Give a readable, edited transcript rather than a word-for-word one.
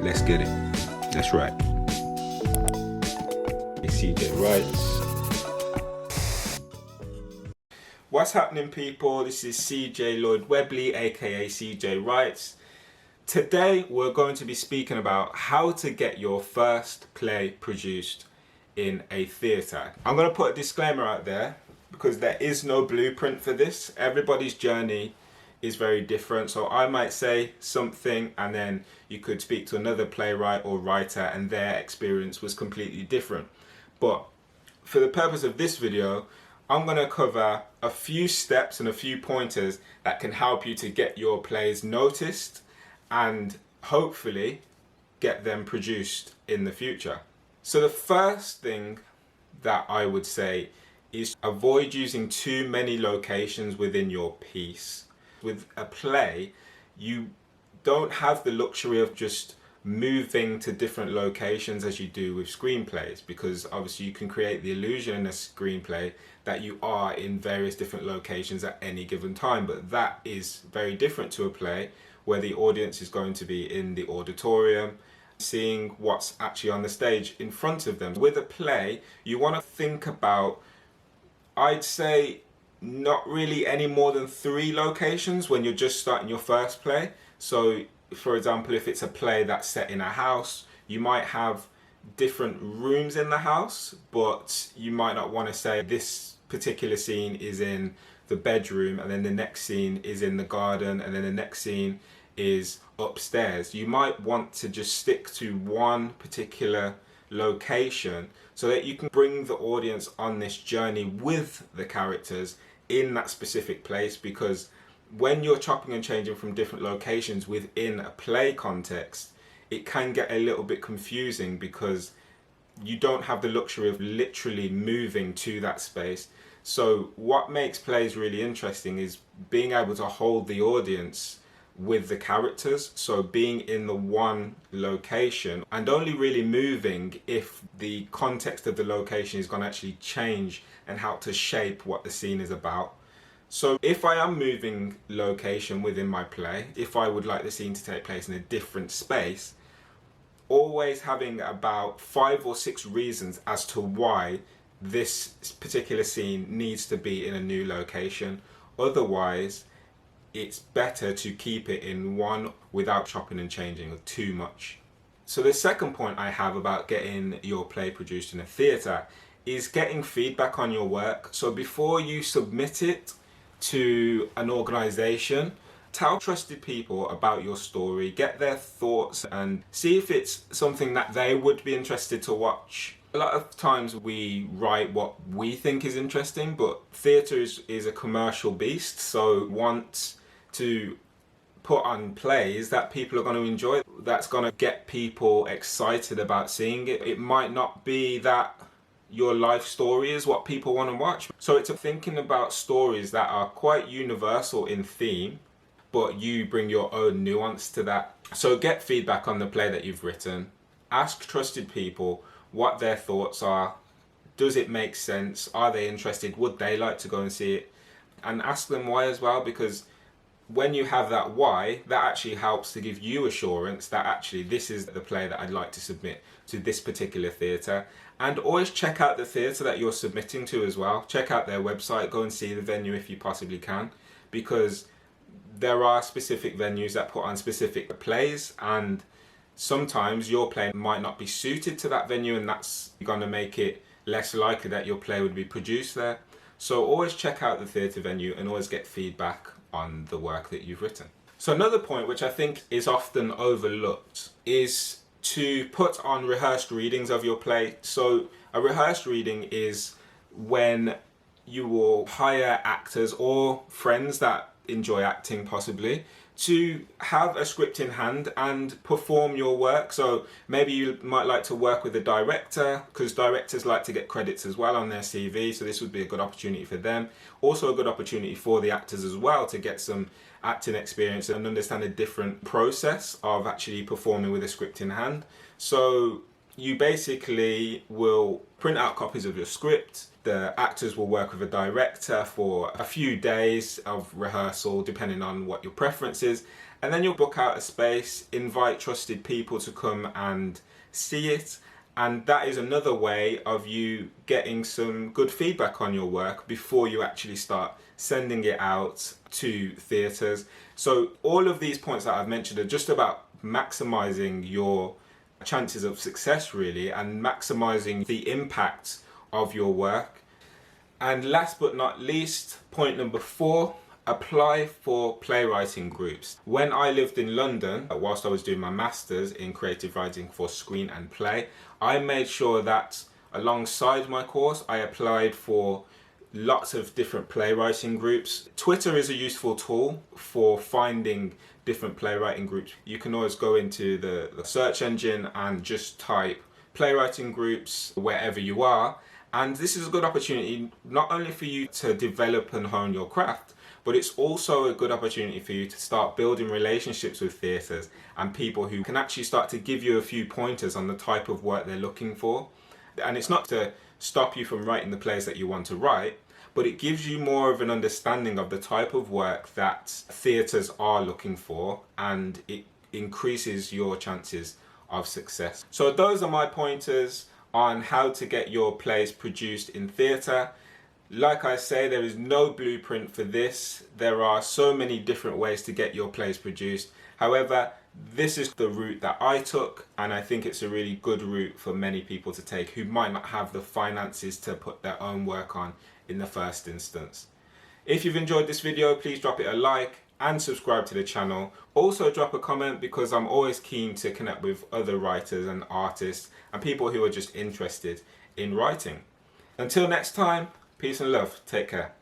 Let's get it. Let's write. CJ writes. What's happening, people? This is CJ Lloyd Webley, aka CJ Writes. Today we're going to be speaking about how to get your first play produced in a theatre. I'm going to put a disclaimer out there because there is no blueprint for this. Everybody's journey is very different, so I might say something and then you could speak to another playwright or writer and their experience was completely different. But for the purpose of this video, I'm going to cover a few steps and a few pointers that can help you to get your plays noticed and hopefully get them produced in the future. So the first thing that I would say is avoid using too many locations within your piece. With a play, you don't have the luxury of just moving to different locations as you do with screenplays, because obviously you can create the illusion in a screenplay that you are in various different locations at any given time, but that is very different to a play where the audience is going to be in the auditorium, seeing what's actually on the stage in front of them. With a play, you want to think about, I'd say, not really any more than 3 locations when you're just starting your first play. So for example, if it's a play that's set in a house, you might have different rooms in the house, but you might not want to say this particular scene is in the bedroom and then the next scene is in the garden and then the next scene is upstairs. You might want to just stick to one particular location so that you can bring the audience on this journey with the characters in that specific place, because when you're chopping and changing from different locations within a play context, it can get a little bit confusing because you don't have the luxury of literally moving to that space. So what makes plays really interesting is being able to hold the audience with the characters, so being in the one location and only really moving if the context of the location is going to actually change and help to shape what the scene is about. So if I am moving location within my play, if I would like the scene to take place in a different space, always having about 5 or 6 reasons as to why this particular scene needs to be in a new location. Otherwise, it's better to keep it in one without chopping and changing too much. So the second point I have about getting your play produced in a theatre is getting feedback on your work. So before you submit it to an organisation, tell trusted people about your story, get their thoughts and see if it's something that they would be interested to watch. A lot of times we write what we think is interesting, but theatre is a commercial beast, so want to put on plays that people are going to enjoy, that's going to get people excited about seeing it. It might not be that your life story is what people want to watch. So it's thinking about stories that are quite universal in theme, but you bring your own nuance to that. So get feedback on the play that you've written. Ask trusted people what their thoughts are. Does it make sense? Are they interested? Would they like to go and see it? And ask them why as well, because when you have that why, that actually helps to give you assurance that actually this is the play that I'd like to submit to this particular theatre. And always check out the theatre that you're submitting to as well. Check out their website, go and see the venue if you possibly can, because there are specific venues that put on specific plays, and sometimes your play might not be suited to that venue, and that's going to make it less likely that your play would be produced there. So always check out the theatre venue and always get feedback on the work that you've written. So another point which I think is often overlooked is to put on rehearsed readings of your play. So a rehearsed reading is when you will hire actors or friends that enjoy acting possibly to have a script in hand and perform your work. So maybe you might like to work with a director, because directors like to get credits as well on their CV, so this would be a good opportunity for them. Also a good opportunity for the actors as well to get some acting experience and understand a different process of actually performing with a script in hand. So you basically will print out copies of your script. The actors will work with a director for a few days of rehearsal, depending on what your preference is, And then you'll book out a space, invite trusted people to come and see it. And that is another way of you getting some good feedback on your work before you actually start sending it out to theatres. So all of these points that I've mentioned are just about maximizing your chances of success, really, and maximizing the impact of your work. And last but not least, point number 4, apply for playwriting groups. When I lived in London, whilst I was doing my masters in creative writing for screen and play, I made sure that alongside my course, I applied for lots of different playwriting groups. Twitter is a useful tool for finding different playwriting groups. You can always go into the search engine and just type playwriting groups wherever you are. And this is a good opportunity not only for you to develop and hone your craft, but it's also a good opportunity for you to start building relationships with theatres and people who can actually start to give you a few pointers on the type of work they're looking for. And it's not to stop you from writing the plays that you want to write, but it gives you more of an understanding of the type of work that theatres are looking for, and it increases your chances of success. So those are my pointers on how to get your plays produced in theatre. Like I say, there is no blueprint for this. There are so many different ways to get your plays produced. However, this is the route that I took, and I think it's a really good route for many people to take who might not have the finances to put their own work on in the first instance. If you've enjoyed this video, please drop it a like and subscribe to the channel. Also drop a comment, because I'm always keen to connect with other writers and artists and people who are just interested in writing. Until next time, peace and love. Take care.